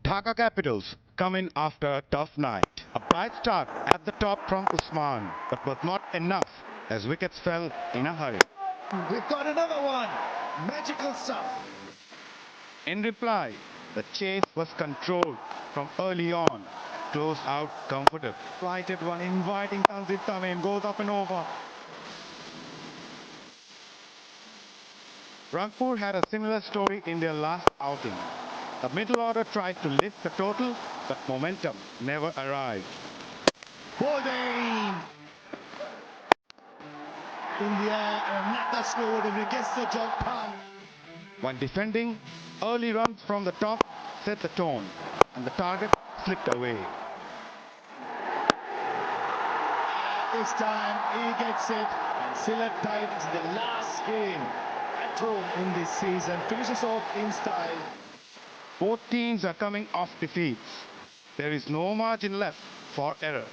Dhaka Capitals come in after a tough night. A bright start at the top from 𝗬𝗎, but was not enough as wickets fell in a hurry. We've got another one. Magical stuff. In reply, the chase was controlled from early on, closed out comfortably. Righted one, inviting Tanzit Tamim, goes up and over. Rangpur had a similar story in their last outing. The middle order tried to lift the total, but momentum never arrived. Bowling! In the air, another scored and it gets the job done. When defending, early runs from the top set the tone, and the target slipped away. This time he gets it, and Silla Titans, the last game at home in this season, finishes off in style. Both teams are coming off defeats. There is no margin left for error.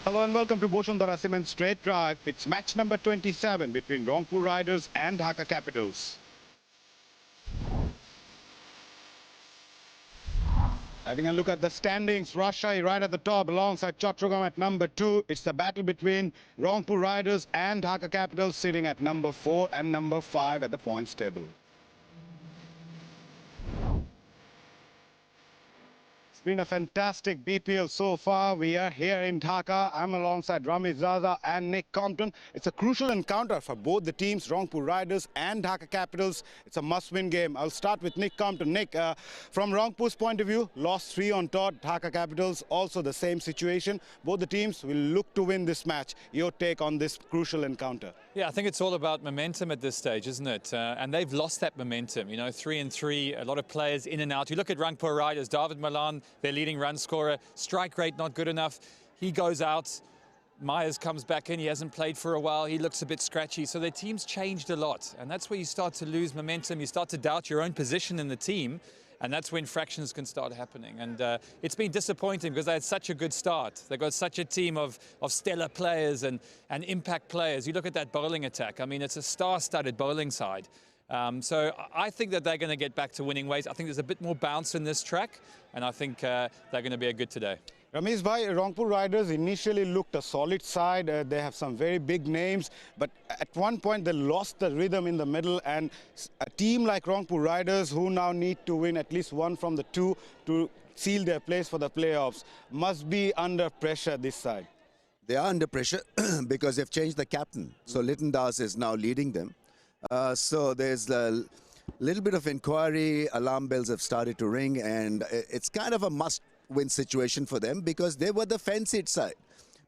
Hello and welcome to 𝗵𝗺𝗀𝗃𝐶𝗵𝗃 Straight Drive. It's match number 27 between Rangpur Riders and Dhaka Capitals. Having a look at the standings, 𝗏𝗧 right at the top alongside 𝗃𝗵𝗃𝗀𝗵 at number 2. It's the battle between Rangpur Riders and Dhaka Capitals sitting at number 4 and number 5 at the points table. It's been a fantastic BPL so far. We are here in Dhaka. I'm alongside Rami Zaza and Nick Compton. It's a crucial encounter for both the teams, Rangpur Riders and Dhaka Capitals. It's a must-win game. I'll start with Nick Compton. Nick, from Rangpur's point of view, lost 3 on tour. Dhaka Capitals also the same situation. Both the teams will look to win this match. Your take on this crucial encounter? Yeah, I think it's all about momentum at this stage, isn't it? And they've lost that momentum. You know, 3-3, a lot of players in and out. You look at Rangpur Riders, 𝗏𝗏𝗏𝗏, their leading run scorer, strike rate not good enough. He goes out. Myers comes back in. He hasn't played for a while. He looks a bit scratchy. So their team's changed a lot. And that's where you start to lose momentum. You start to doubt your own position in the team. And that's when fractions can start happening. And it's been disappointing because they had such a good start. They've got such a team of stellar players and impact players. You look at that bowling attack. I mean, it's a star-studded bowling side. So I think that they're going to get back to winning ways. I think there's a bit more bounce in this track. And I think they're going to be a good today. Ramesh bhai, Rangpur Riders initially looked a solid side. They have some very big names, but at one point they lost the rhythm in the middle, and a team like Rangpur Riders, who now need to win at least one from the 2 to seal their place for the playoffs, must be under pressure this side. They are under pressure because they've changed the captain. So Lytton Das is now leading them. So there's a little bit of inquiry. Alarm bells have started to ring, and it's kind of a must-win situation for them because they were the fancied side.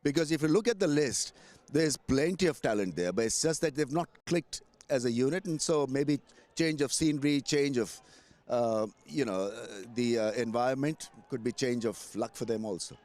Because if you look at the list, there's plenty of talent there, but it's just that they've not clicked as a unit, and so maybe change of scenery, change of, the environment could be change of luck for them also.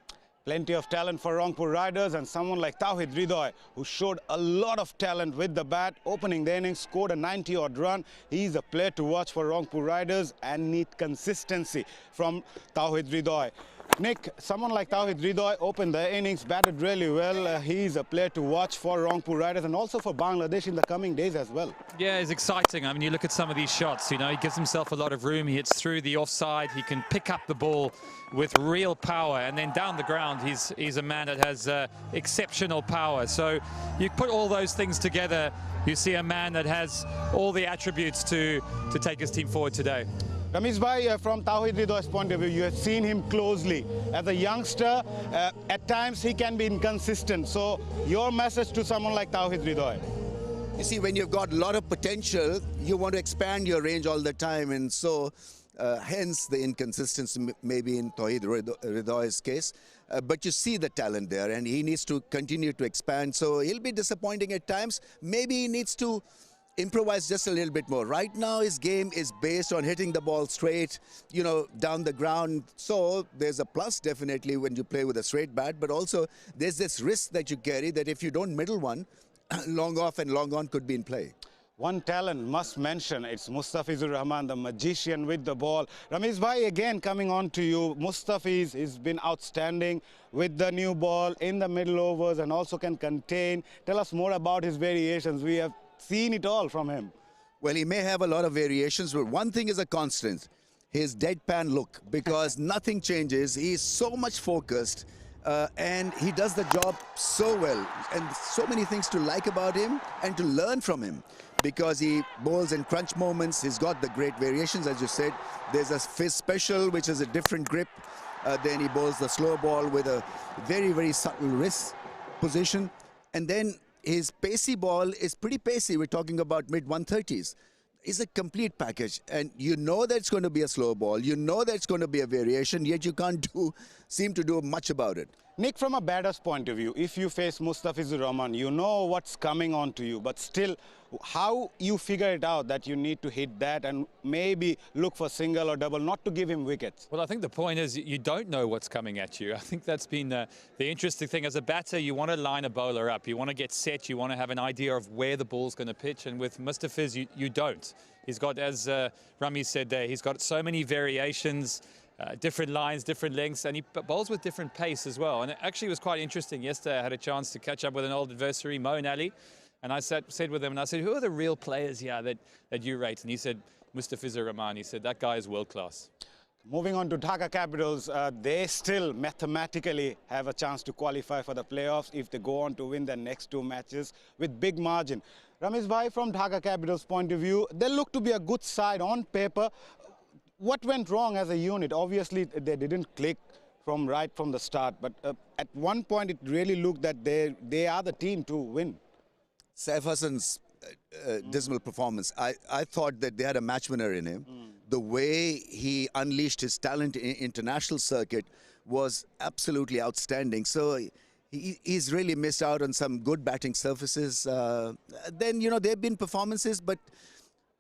Plenty of talent for Rangpur Riders, and someone like 𝗏𝗏𝗏𝗏𝗏, who showed a lot of talent with the bat, opening the innings, scored a 90-odd run. He's a player to watch for Rangpur Riders and need consistency from 𝗏𝗏𝗏𝗏𝗏. Nick, someone like 𝗏𝗏𝗏𝗏𝗏 opened the innings, batted really well. He's a player to watch for Rangpur Riders and also for Bangladesh in the coming days as well. Yeah, it's exciting. I mean, you look at some of these shots, you know, he gives himself a lot of room. He hits through the offside. He can pick up the ball with real power. And then down the ground, he's a man that has exceptional power. So you put all those things together, you see a man that has all the attributes to take his team forward today. Ramesh bhai, from 𝗏𝗏𝗏𝗏𝗏's point of view, you have seen him closely. As a youngster, at times he can be inconsistent. So your message to someone like 𝗏𝗏𝗏𝗏𝗏𝗏? You see, when you've got a lot of potential, you want to expand your range all the time, and so hence the inconsistency maybe in 𝗏𝗏𝗏𝗏𝗏's case. But you see the talent there, and he needs to continue to expand. So he'll be disappointing at times. Maybe he needs to improvise just a little bit more. Right now his game is based on hitting the ball straight, down the ground. So there's a plus definitely when you play with a straight bat, but also there's this risk that you carry that if you don't middle one, long off and long on could be in play. One talent must mention, it's Mustafizur Rahman, the magician with the ball. Ramesh bhai, again coming on to you. Mustafiz has been outstanding with the new ball in the middle overs and also can contain. Tell us more about his variations. We have seen it all from him. Well, he may have a lot of variations, but one thing is a constant, his deadpan look, because nothing changes. He's so much focused, and he does the job so well. And so many things to like about him and to learn from him, because he bowls in crunch moments. He's got the great variations, as you said. There's a 𝗏𝗏 special, which is a different grip. Then he bowls the slow ball with a very, very subtle wrist position. And then his pacey ball is pretty pacey. We're talking about mid-130s. It's a complete package. And you know that it's going to be a slow ball. You know that it's going to be a variation, yet you can't seem to do much about it. Nick, from a batter's point of view, if you face Mustafizur Rahman, you know what's coming on to you, but still, how you figure it out that you need to hit that and maybe look for single or double, not to give him wickets? Well, I think the point is you don't know what's coming at you. I think that's been the interesting thing. As a batter, you want to line a bowler up. You want to get set. You want to have an idea of where the ball's going to pitch. And with Mustafiz, you don't. He's got, as Rami said there, he's got so many variations. Different lines, different lengths, and he bowls with different pace as well. And it actually was quite interesting. Yesterday I had a chance to catch up with an old adversary, 𝗀𝗃𝗃, and I said with him, and I said, who are the real players here that you rate? And he said, Mustafizur Rahman. He said, that guy is world class. Moving on to Dhaka Capitals, they still mathematically have a chance to qualify for the playoffs if they go on to win their next 2 matches with big margin. Ramesh bhai, from Dhaka Capitals' point of view, they look to be a good side on paper. What went wrong as a unit? Obviously, they didn't click right from the start, but at one point it really looked that they are the team to win. Saif Hassan's dismal performance, I thought that they had a match winner in him. The way he unleashed his talent in international circuit was absolutely outstanding. So he's really missed out on some good batting surfaces. Then, you know, there have been performances, but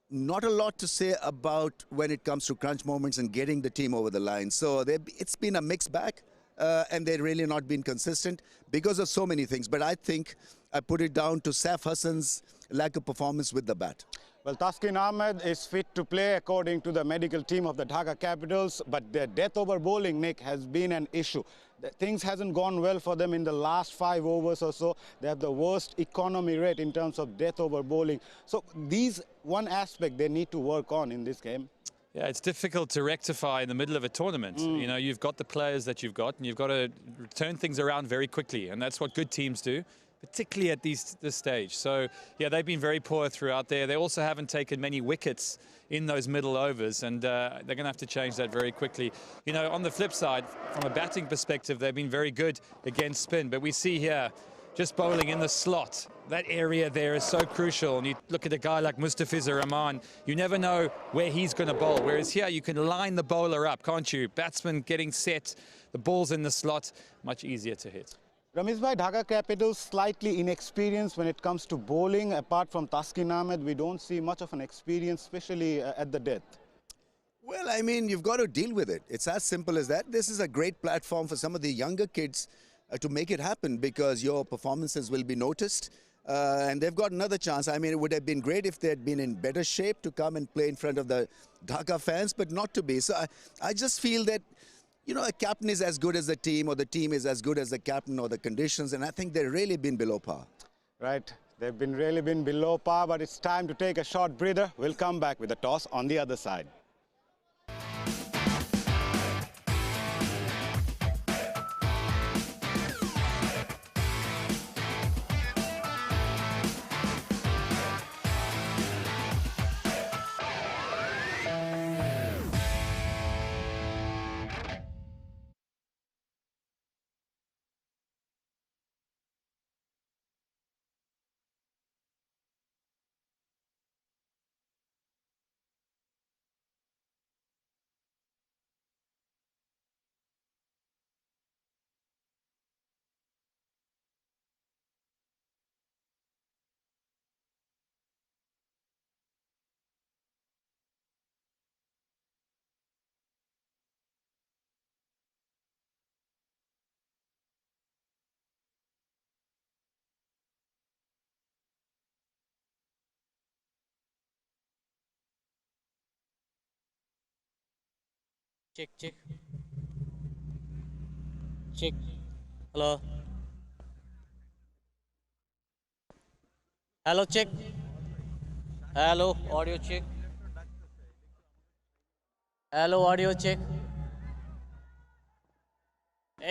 not a lot to say about when it comes to crunch moments and getting the team over the line. So it's been a mixed bag, and they've really not been consistent because of so many things. But I think I put it down to Saif Hassan's lack of performance with the bat. Well, Taskin Ahmed is fit to play according to the medical team of the Dhaka Capitals, but their death over bowling, Nick, has been an issue. Things hasn't gone well for them in the last 5 overs or so. They have the worst economy rate in terms of death over bowling. So these one aspect they need to work on in this game. Yeah, it's difficult to rectify in the middle of a tournament. You know, you've got the players that you've got, and you've got to turn things around very quickly, and that's what good teams do, particularly at this stage. So, yeah, they've been very poor throughout there. They also haven't taken many wickets in those middle overs, and they're going to have to change that very quickly. You know, on the flip side, from a batting perspective, they've been very good against spin, but we see here just bowling in the slot. That area there is so crucial, and you look at a guy like Mustafizur Rahman, you never know where he's going to bowl, whereas here you can line the bowler up, can't you? Batsman getting set, the ball's in the slot, much easier to hit. Ramesh bhai, Dhaka Capitals slightly inexperienced when it comes to bowling. Apart from Taskin Ahmed, we don't see much of an experience, especially at the death. Well, I mean, you've got to deal with it. It's as simple as that. This is a great platform for some of the younger kids to make it happen, because your performances will be noticed. And they've got another chance. I mean, it would have been great if they had been in better shape to come and play in front of the Dhaka fans, but not to be. So I just feel that, you know, a captain is as good as the team, or the team is as good as the captain, or the conditions, and I think they've really been below par. Right, they've really been below par, but it's time to take a short breather. We'll come back with the toss on the other side. Check, check. Check. Hello. Hello, check. Hello, audio check. Hello, audio check.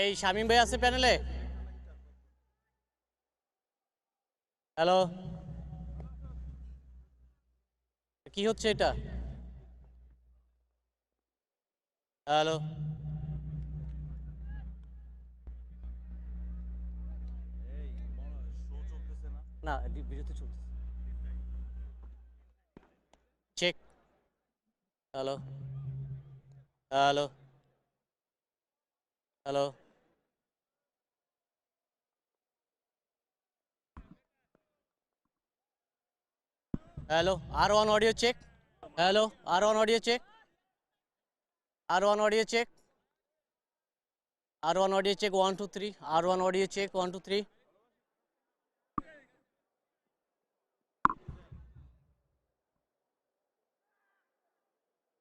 এই শামিম ভাই আছে প্যানেলে? Hello, কি হচ্ছে এটা? Hello, না ভিডিওতে চলছে। Check. Hello, hello, hello, hello, R1 audio check. Hello, R1 audio check. R1 audio check. R1 audio check 1 2 3. R1 audio check 1 2 3.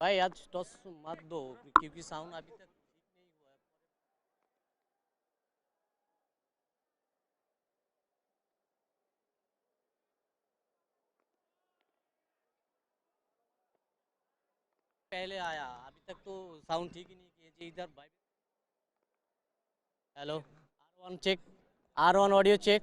भाई आज टॉस मत दो क्योंकि साउंड अभी तक ठीक नहीं हुआ है। पहले आया अभी तक तो साउंड ठीक ही नहीं किए जी इधर भाई। Hello, R1 check, R1 audio check.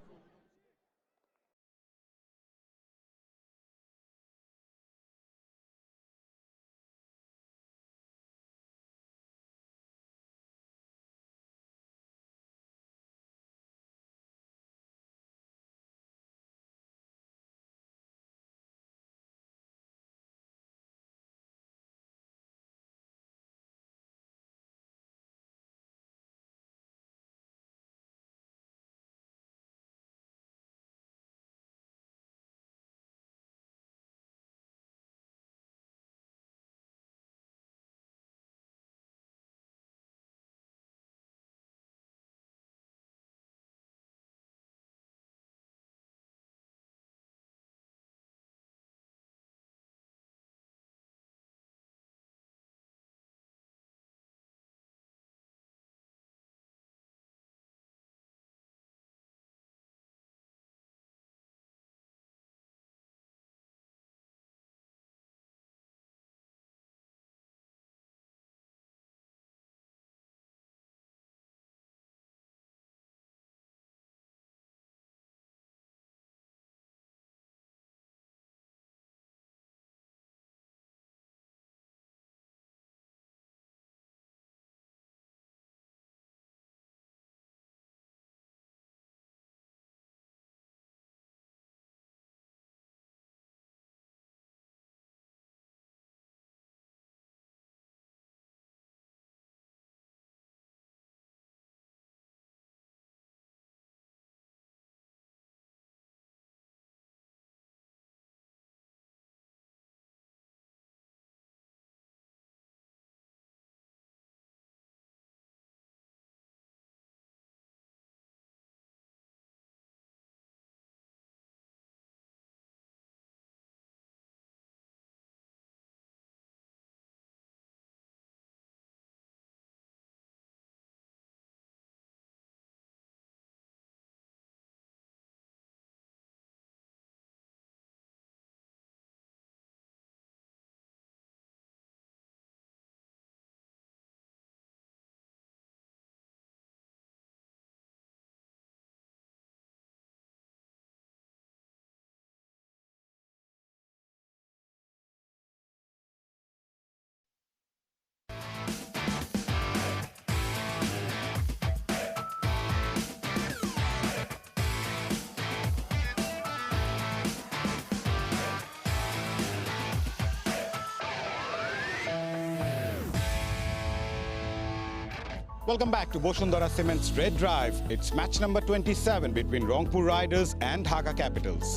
Welcome back to 𝗵𝗺𝗃𝗃 Cement's Red Drive. It's match number 27 between Rangpur Riders and Dhaka Capitals.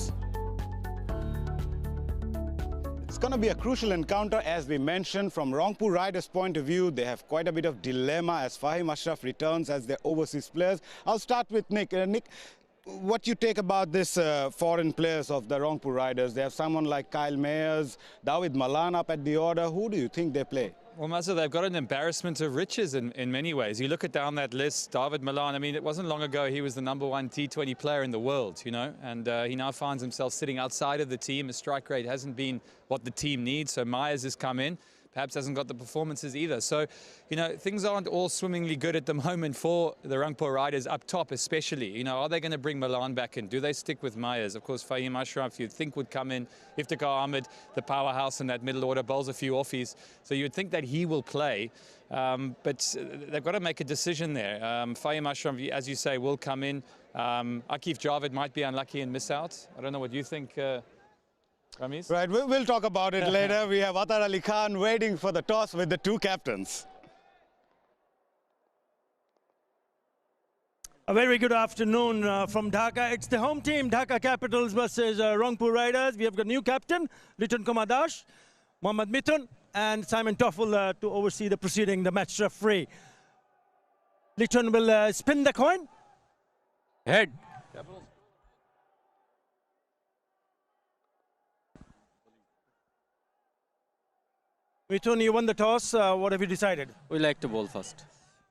It's going to be a crucial encounter, as we mentioned. From Rangpur Riders' point of view, they have quite a bit of dilemma as Fahim Ashraf returns as their overseas players. I'll start with Nick. Nick, what you take about this foreign players of the Rangpur Riders? They have someone like Kyle Mayers, David Malan up at the order. Who do you think they play? Well, Mazza, they've got an embarrassment of riches in many ways. You look at down that list, 𝗿𝗏-𝗂𝗧, I mean, it wasn't long ago he was the #1 T20 player in the world, you know, and he now finds himself sitting outside of the team. His strike rate hasn't been what the team needs, so Myers has come in. Perhaps hasn't got the performances either. So, you know, things aren't all swimmingly good at the moment for the Rangpur Riders up top especially. You know, are they going to bring Malan back in? Do they stick with Myers? Of course, 𝗂𝗏 𝗂𝗃, you'd think would come in. 𝗃𝗂𝗃𝗑𝗏, the powerhouse in that middle order, bowls a few offies. So you'd think that he will play. But they've got to make a decision there. 𝗂𝗏 𝗂𝗃, as you say, will come in. 𝗃𝗄𝗄𝗏 might be unlucky and miss out. I don't know what you think, Ramesh? Right, we'll talk about it later. We have Atar Ali Khan waiting for the toss with the two captains. A very good afternoon from Dhaka. It's the home team, Dhaka Capitals versus Rangpur Riders. We have got new captain, Liton Kumar Das, Mohammad Mithun, and Simon Toffel to oversee the proceeding, the match referee. Liton will spin the coin. Head. Mithun, you won the toss. What have you decided? We like to bowl first.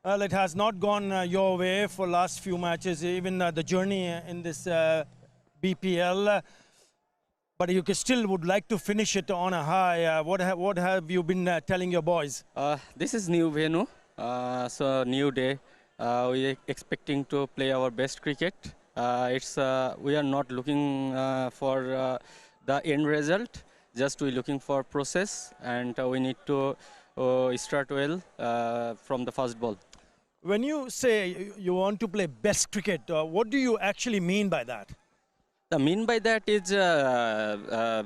Well, it has not gone your way for last few matches, even the journey in this BPL. But you still would like to finish it on a high. What have you been telling your boys? This is new venue, so new day. We are expecting to play our best cricket. We are not looking for the end result. Just we're looking for process, and we need to start well from the first ball. When you say you want to play best cricket, what do you actually mean by that? The mean by that is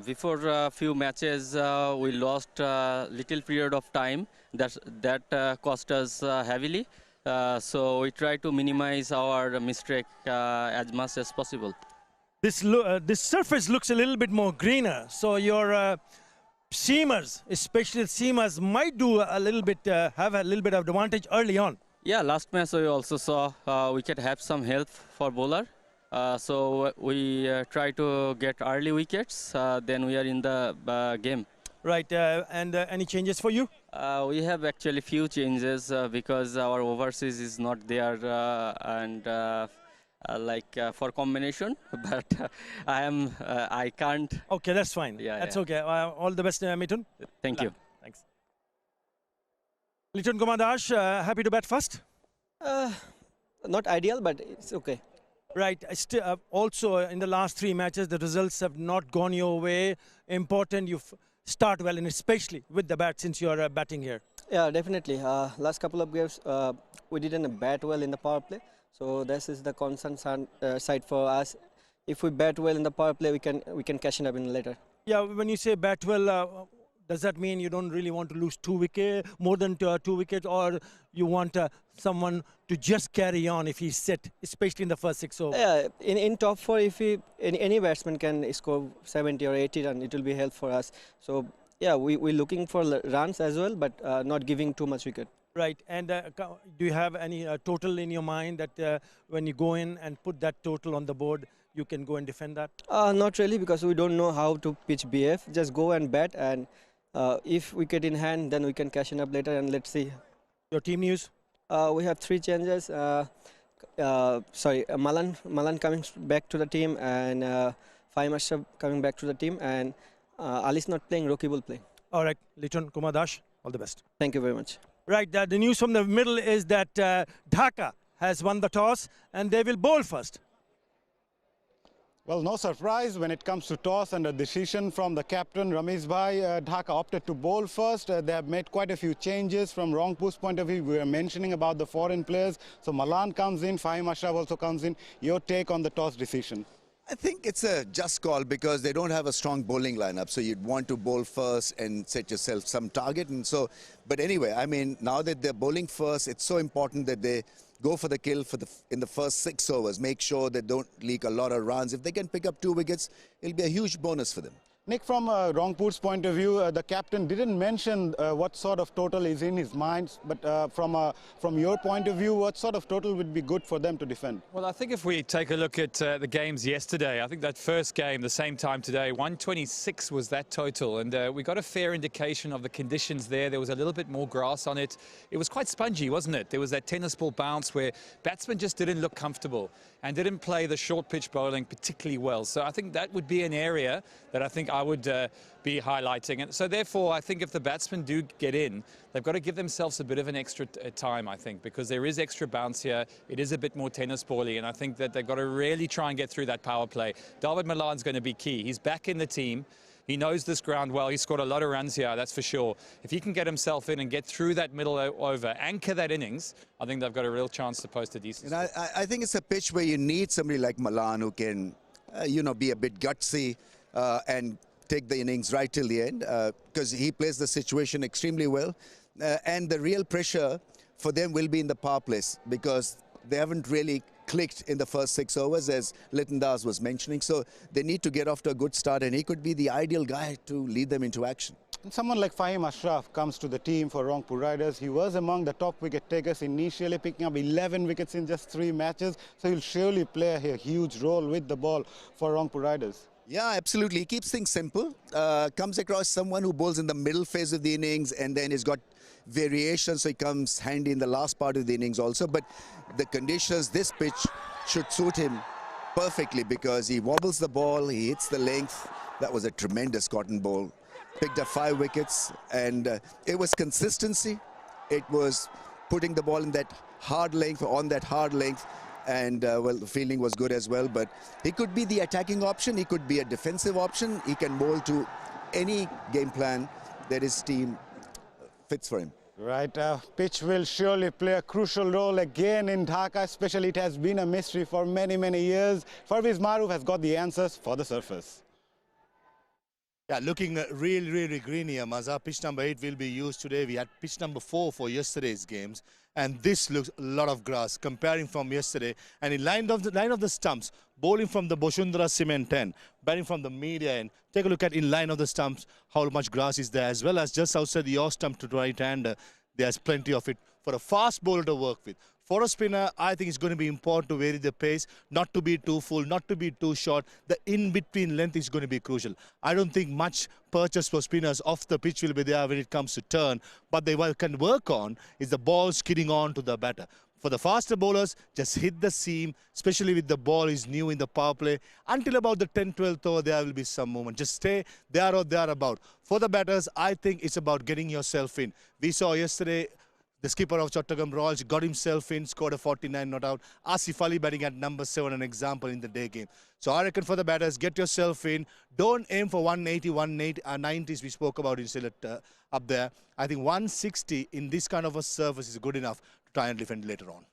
before a few matches we lost a little period of time that cost us heavily. So we try to minimize our mistake as much as possible. This surface looks a little bit more greener, so your seamers, especially seamers, might do a little bit, have a little bit of advantage early on. Yeah, last match we also saw we could have some help for bowler. So we try to get early wickets, then we are in the game. Right, and any changes for you? We have actually few changes because our overseas is not there for combination, but I can't. Okay, that's fine. Yeah, that's yeah. okay. All the best, Mithun. Thank you. Thanks. Liton Kumar Das, happy to bat first? Not ideal, but it's okay. Right. Also, in the last 3 matches, the results have not gone your way. Important you start well, and especially with the bat since you are batting here. Yeah, definitely. Last couple of games, we didn't bat well in the power play. So this is the concern side for us. If we bat well in the power play, we can cash it up in later. Yeah, when you say bat well, does that mean you don't really want to lose more than 2 wickets, or you want someone to just carry on if he's set, especially in the first 6 overs? Yeah, in top 4, if any batsman can score 70 or 80 runs, it will be help for us. So yeah, we're looking for runs as well, but not giving too much wicket. Right, and do you have any total in your mind that when you go in and put that total on the board, you can go and defend that? Not really, because we don't know how to pitch BF. Just go and bat, and if wicket in hand, then we can cash it up later, and let's see. Your team news? We have 3 changes. Malan coming back to the team, and 𝗂𝗏 𝗂𝗃 coming back to the team, and Ali's not playing, Rocky will play. All right, Liton Kumar Das, all the best. Thank you very much. Right, the news from the middle is that Dhaka has won the toss and they will bowl first. Well, no surprise when it comes to toss and a decision from the captain, Ramesh bhai. Dhaka opted to bowl first. They have made quite a few changes from Rangpur's point of view. We were mentioning about the foreign players. So Malan comes in, 𝗂𝗏 𝗂𝗃 also comes in. Your take on the toss decision? I think it's a just call because they don't have a strong bowling lineup. So you'd want to bowl first and set yourself some target. And so, but anyway, I mean, now that they're bowling first, it's so important that they go for the kill in the first 6 overs. Make sure they don't leak a lot of runs. If they can pick up 2 wickets, it'll be a huge bonus for them. Nick, from Rangpur's point of view, the captain didn't mention what sort of total is in his mind, but from your point of view, what sort of total would be good for them to defend? Well, I think if we take a look at the games yesterday, I think that first game, the same time today, 126 was that total, and we got a fair indication of the conditions there. There was a little bit more grass on it. It was quite spongy, wasn't it? There was that tennis ball bounce where batsmen just didn't look comfortable and didn't play the short pitch bowling particularly well. So I think that would be an area that I think I would be highlighting. And so therefore, I think if the batsmen do get in, they've got to give themselves a bit of an extra time, I think, because there is extra bounce here. It is a bit more tennis bally, and I think that they've got to really try and get through that power play. 𝗿𝗵𝗃𝗀's going to be key. He's back in the team. He knows this ground well. He scored a lot of runs here, that's for sure. If he can get himself in and get through that middle over, anchor that innings, I think they've got a real chance to post a decent score. I think it's a pitch where you need somebody like Malan who can, be a bit gutsy and take the innings right till the end, because he plays the situation extremely well. And the real pressure for them will be in the power plays, because they haven't really clicked in the first 6 overs, as 𝗵𝗃𝗃 was mentioning. So they need to get off to a good start, and he could be the ideal guy to lead them into action. And someone like Fahim Ashraf comes to the team for Rangpur Riders. He was among the top wicket takers initially, picking up 11 wickets in just 3 matches. So he'll surely play a huge role with the ball for Rangpur Riders. Yeah, absolutely. He keeps things simple. Comes across someone who bowls in the middle phase of the innings, and then he's got variations, so he comes handy in the last part of the innings also. But the conditions, this pitch should suit him perfectly, because he wobbles the ball, he hits the length. That was a tremendous cotton ball. Picked up 5 wickets, and it was consistency. It was putting the ball in that hard length, on that hard length. And, well, the fielding was good as well. But he could be the attacking option. He could be a defensive option. He can bowl to any game plan that his team fits for him. Right, pitch will surely play a crucial role again in Dhaka, especially it has been a mystery for many years. Pervez Maruf has got the answers for the surface. Yeah, looking really green here, Maza. Pitch number 8 will be used today. We had pitch number 4 for yesterday's games, and this looks a lot of grass comparing from yesterday. And in line of the stumps, bowling from the Bosundara cement end, batting from the media end. Take a look at in line of the stumps how much grass is there, as well as just outside the off stump to right hander. There's plenty of it for a fast bowler to work with. For a spinner, I think it's going to be important to vary the pace, not to be too full, not to be too short. The in-between length is going to be crucial. I don't think much purchase for spinners off the pitch will be there when it comes to turn. But they can work on is the ball skidding on to the batter. For the faster bowlers, just hit the seam, especially with the ball is new in the power play. Until about the 10th, 12th over, there will be some movement. Just stay there or thereabout. For the batters, I think it's about getting yourself in. We saw yesterday, the skipper of Chattogram Royals got himself in, scored a 49 not out. Asif Ali batting at number 7, an example in the day game. So I reckon for the batters, get yourself in. Don't aim for 180, 190s we spoke about instead up there. I think 160 in this kind of a surface is good enough to try and defend later on.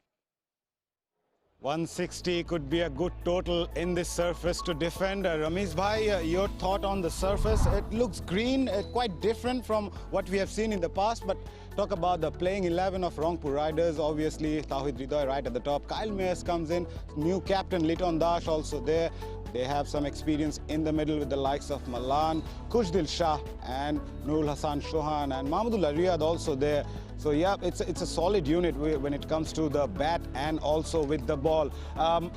160 could be a good total in this surface to defend. Ramesh bhai, your thought on the surface? It looks green, quite different from what we have seen in the past, but talk about the playing 11 of Rangpur Riders. Obviously, Tauhid Hridoy right at the top. Kyle Mayers comes in, new captain Liton Das also there. They have some experience in the middle with the likes of Malan, Khushdil Shah and Nurul Hassan Chauhan, and Mahmudullah Riyad also there. So yeah, it's a solid unit when it comes to the bat and also with the ball.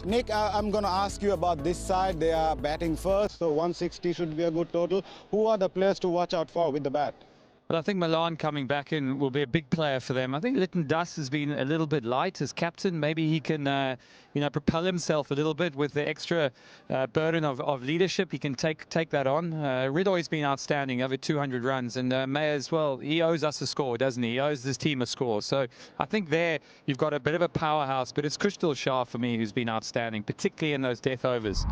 Nick, I'm going to ask you about this side. They are batting first, so 160 should be a good total. Who are the players to watch out for with the bat? Well, I think Malan coming back in will be a big player for them. I think Liton Das has been a little bit light as captain. Maybe he can, propel himself a little bit with the extra burden of leadership. He can take that on. Hridoy's been outstanding, over 200 runs, and May as well. He owes us a score, doesn't he? He owes this team a score. So I think there you've got a bit of a powerhouse, but it's Khushdil Shah for me who's been outstanding, particularly in those death overs.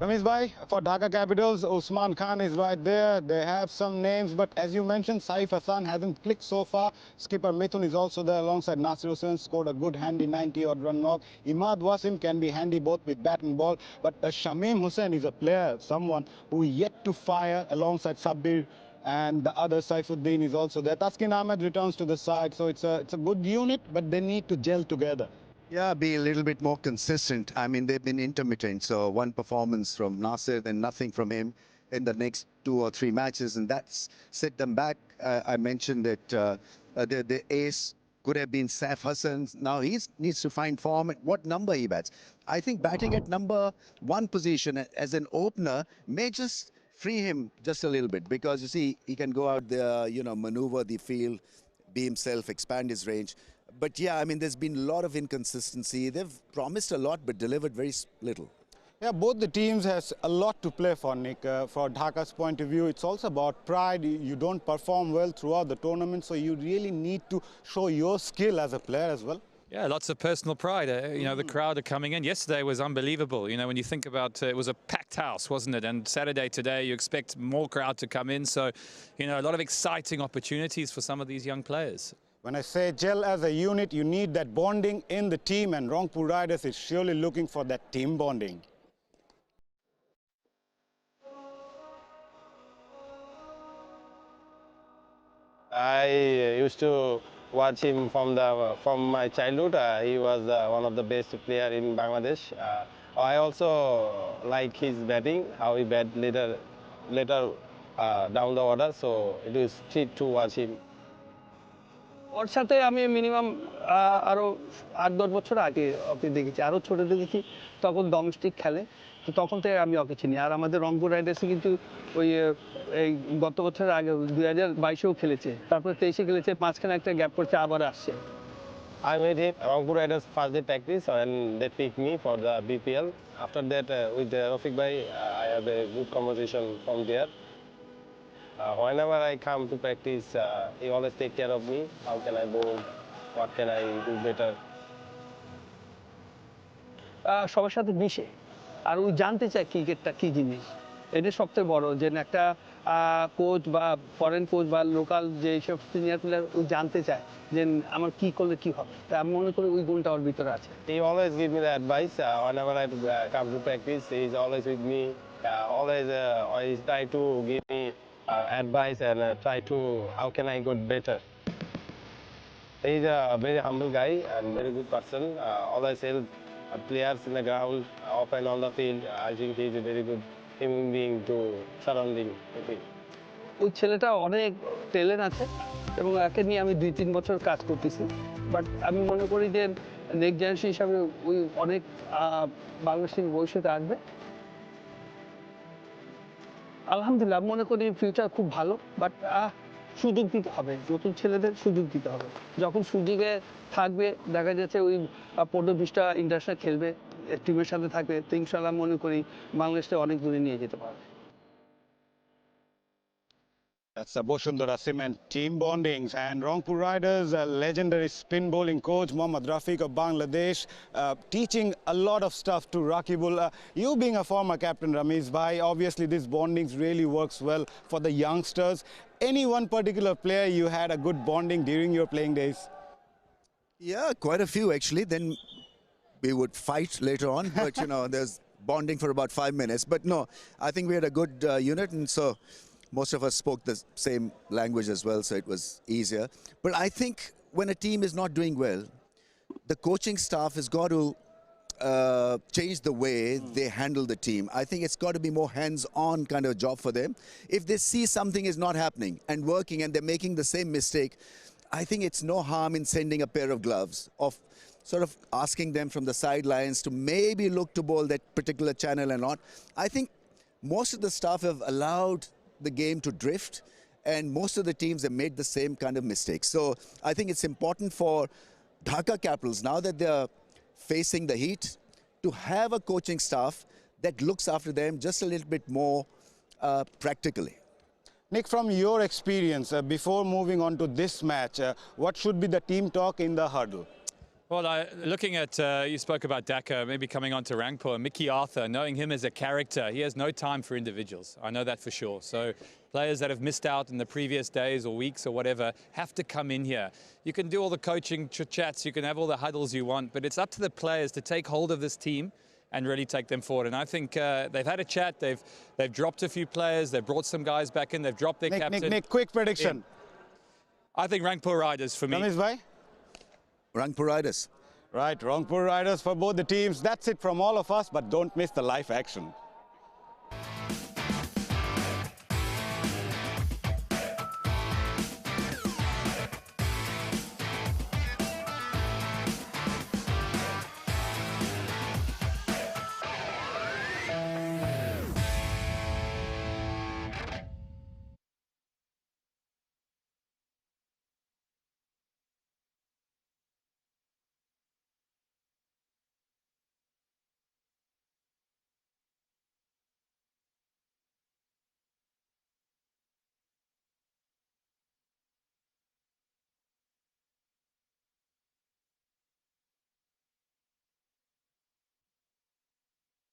Ramesh bhai, for Dhaka Capitals, Usman Khan is right there. They have some names, but as you mentioned, Saif Hassan hasn't clicked so far. Skipper Mithun is also there alongside Nasir Hussain, scored a good handy 90-odd run knock. Imad Wasim can be handy both with bat and ball, but Shamim Hussain is a player, someone who yet to fire alongside Sabbir, and the other Saifuddin is also there. Taskin Ahmed returns to the side, so it's a good unit, but they need to gel together. Yeah, be a little bit more consistent. I mean, they've been intermittent. So one performance from Nasir, then nothing from him. in the next 2 or 3 matches, and that's set them back. I mentioned that the ace could have been Saif Hassan. Now he needs to find form. What number he bats? I think batting at number 1 position as an opener may just free him just a little bit, because you see he can go out there, maneuver the field, be himself, expand his range. But yeah, I mean, there's been a lot of inconsistency. They've promised a lot but delivered very little. Yeah, both the teams has a lot to play for, Nick. For Dhaka's point of view, it's also about pride. You don't perform well throughout the tournament, so you really need to show your skill as a player as well. Yeah, lots of personal pride. The crowd are coming in. Yesterday was unbelievable. When you think about it was a packed house, wasn't it? And Saturday today, you expect more crowd to come in. So, a lot of exciting opportunities for some of these young players. When I say gel as a unit, you need that bonding in the team, and Rangpur Riders is surely looking for that team bonding. I used to watch him from my childhood. He was one of the best players in Bangladesh. I also like his batting, how he bat later down the order. So it is treat to watch him. ওর সাথে আমি minimum আরো 8-10 বছর আগে ওকে দেখেছি, আরো ছোটতে দেখি, তখন domestic খেলে, তো তখন থেকে আমি ওকে চিনি। আর আমাদের রংপুর রাইডার্সে কিন্তু ওই এই গত বছরের আগে 2022-এও খেলেছে, তারপর 23-এ খেলেছে, মাঝখানে একটা গ্যাপ করছে, আবার আসছে। I made him Rangpur Riders first day practice and they picked me for the BPL. After that, with 𝗂𝗃𝗃, I have a good conversation from there. Whenever I come to practice, he always take care of me. How can I bowl? What can I do better? সবার সাথে মিশে, আর ও জানতে চায় ক্রিকেটটা কী জিনিস। এটা সবচেয়ে বড়, যে একটা কোচ বা ফরেন কোচ বা লোকাল যে সব সিনিয়র প্লেয়ার ও জানতে চায় যে আমার কি করলে কি হবে। আমি মনে করি ওই গুণটা ওর ভিতরে আছে। He always give me the advice. Whenever I come to practice, he is always with me. Always he try to give me advice and try to how can I get better. He is a very humble guy and very good person. Always help players in the ground, off and on the field. I think he is a very good human being to surrounding with him. ওই ছেলেটা অনেক talent আছে এবং একে নিয়ে আমি 2-3 বছর কাজ করতেছি, বাট আমি মনে করি যে নেক্সট জেনারেশন হিসাবে ওই অনেক বাংলাদেশের ভবিষ্যতে আসবে। আলহামদুলিল্লাহ, মনে করি ফিউচার খুব ভালো, বাট সুযোগ দিতে হবে, নতুন ছেলেদের সুযোগ দিতে হবে। যখন সুযোগে থাকবে, দেখা যাচ্ছে ওই 15-20টা ইন্টারন্যাশনাল খেলবে, টিমের সাথে থাকবে, তো ইনশাআল্লাহ মনে করি বাংলাদেশকে অনেক দূরে নিয়ে যেতে পারবে। That's the Boshundara Cement team bondings, and Rangpur Riders, a legendary spin bowling coach Mohammad Rafiq of Bangladesh, teaching a lot of stuff to Rakibul. You being a former captain, 𝗂𝗃𝗃, obviously this bondings really works well for the youngsters. Any one particular player you had a good bonding during your playing days? Yeah, quite a few actually. Then we would fight later on, but there's bonding for about 5 minutes. But no, I think we had a good unit, and so most of us spoke the same language as well, so it was easier. But I think when a team is not doing well, the coaching staff has got to change the way they handle the team. I think it's got to be more hands-on kind of job for them. If they see something is not happening and working and they're making the same mistake, I think it's no harm in sending a pair of gloves, of sort of asking them from the sidelines to maybe look to bowl that particular channel or not. I think most of the staff have allowed the game to drift, and most of the teams have made the same kind of mistakes. So I think it's important for Dhaka Capitals, now that they're facing the heat, to have a coaching staff that looks after them just a little bit more practically. Nick, from your experience, before moving on to this match, what should be the team talk in the hurdle? Well, looking at, you spoke about Dhaka, maybe coming on to Rangpur, Mickey Arthur, knowing him as a character, he has no time for individuals. I know that for sure. So players that have missed out in the previous days or weeks or whatever have to come in here. You can do all the coaching chats, you can have all the huddles you want, but it's up to the players to take hold of this team and really take them forward. And I think they've had a chat, they've dropped a few players, they've brought some guys back in, they've dropped their captain. Nick, quick prediction. I think Rangpur Riders for me. 𝗂𝗃𝗃? Rangpur Riders. Right, Rangpur Riders for both the teams. That's it from all of us, but don't miss the live action.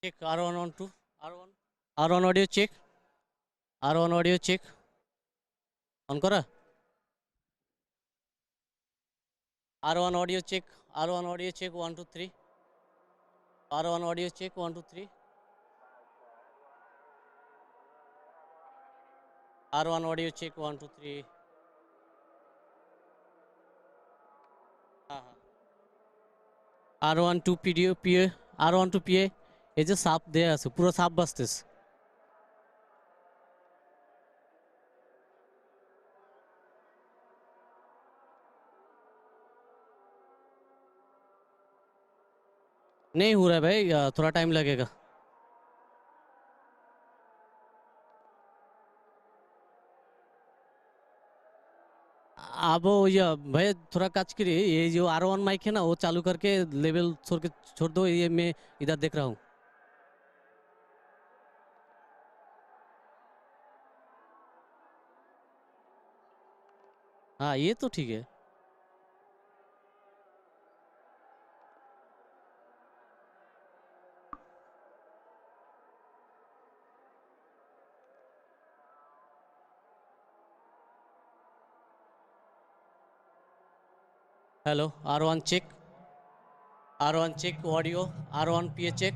check R1 on 2 R1 audio check R1 audio check on kora R1 audio check 1 2 3 R1 audio check 1 2 3 R1 audio check 1 2 3 R1 to PA R1 to PA এই যে সাপ দেয়া আছে পুরো সাপ বাজতেছে नहीं हो रहा है भाई थोड़ा टाइम लगेगा अब ये भाई थोड़ा काज करिए ये जो R1 माइक है ना वो चालू करके लेवल छोड़ दो ये मैं इधर देख रहा हूँ हाँ ये तो ठीक है hello R1 check audio R1 PA check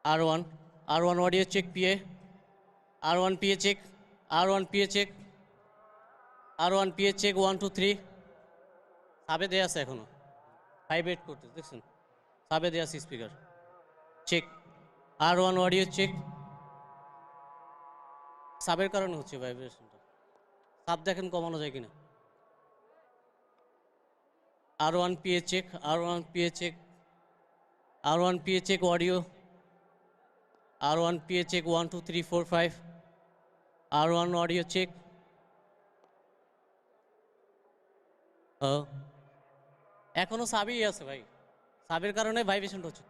R1 audio check PA R1 PA check R1 PA check R1 PA check 1 2 3 সাবে দেয়া আছে এখনো 5-8 করতে দেখছেন সাবে দেয়া আছে speaker check R1 audio check সাবের কারণে হচ্ছে ভাইব্রেশনটা সাব দেখেন কমানো যায় কিনা R1 PA check R1 PA check R1 PA check audio R1 PA check 1 2 3 4 5 R1 audio check এখনো সাবই আছে ভাই সাবের কারণে ভাইব্রেশনটা হচ্ছে